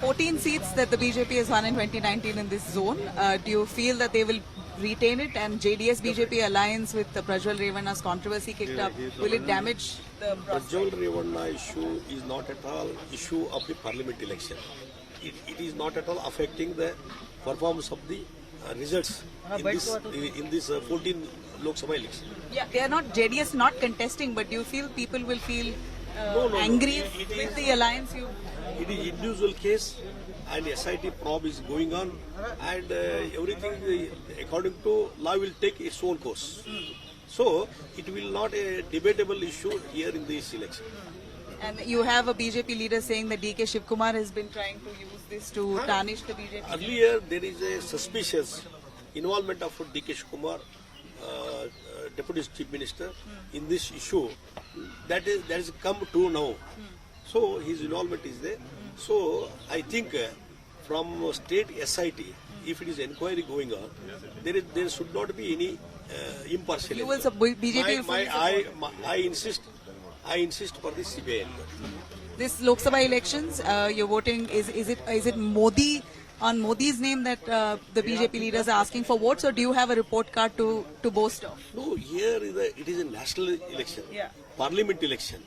14 seats that the BJP has won in 2019 in this zone. Do you feel that they will retain it? And JDS-BJP alliance with the Prajwal Revanna's controversy kicked up, will it damage the Prajwal Revanna issue is not at all issue of the parliament election. It is not at all affecting the performance of the results in this 14 Lok Sabha election. Yeah, they are not, JDS not contesting, but do you feel people will feel angry with the alliance? It is individual case and SIT probe is going on and everything according to law will take its own course. So it will not a debatable issue here in this election. And you have a BJP leader saying that DK Shivkumar has been trying to use this to tarnish the BJP. Earlier there is a suspicious involvement of DK Shivkumar, Deputy Chief Minister, in this issue. That has come true now. So his involvement is there. So I think from state SIT, if it is inquiry going on, there should not be any impartiality. You will BJP I insist for the CBI inquiry. This Lok Sabha elections, you're voting. Is it Modi, on Modi's name that the BJP leaders are asking for votes, or do you have a report card to boast of? No, here it is a national election, Yeah. parliament election.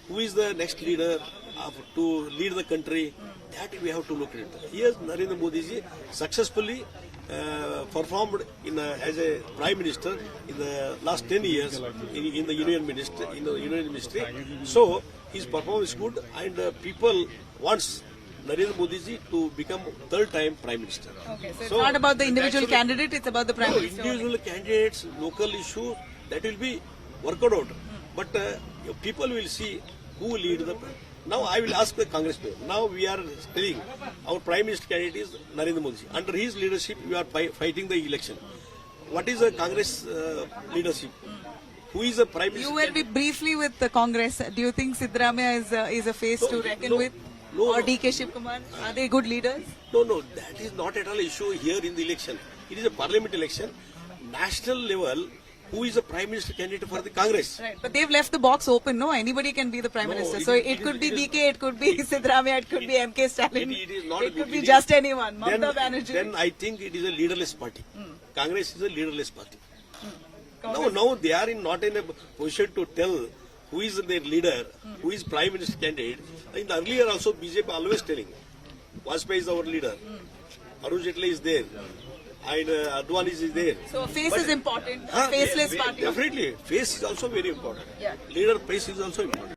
Who is the next leader to lead the country? That we have to look at it. Here, Narendra Modi ji successfully performed as a prime minister in the last 10 years in the union ministry. So his performance is good, and people wants Narendra Modi ji to become third time prime minister. Okay, so it's not about the individual candidate; it's about the prime minister. Individual candidates, local issues, that will be worked out. But people will see who will lead the. Now I will ask the Congress people. Now we are telling our Prime Minister candidate is Narendra Modi. Under his leadership, we are fighting the election. What is the Congress leadership? Who is the Prime Minister? You will be briefly with the Congress. Do you think Siddaramaiah is a face to reckon with? Or DK Shivkumar? Are they good leaders? No, that is not at all issue here in the election. It is a parliament election. National level, who is the Prime Minister candidate for the Congress? Right, but they've left the box open, no? Anybody can be the Prime Minister. So it could be DK, it could be Siddaramaiah, it could be MK Stalin. It is not it could be just anyone. Mamata Banerjee. Then I think it is a leaderless party. Congress is a leaderless party. Now they are not in a position to tell who is their leader, who is Prime Minister candidate. In the earlier also BJP always telling, Vajpayee is our leader, Arun Jaitley is there, and Advani is there. So a face is important, a faceless party. Definitely, face is also very important. Yeah. Leader face is also important.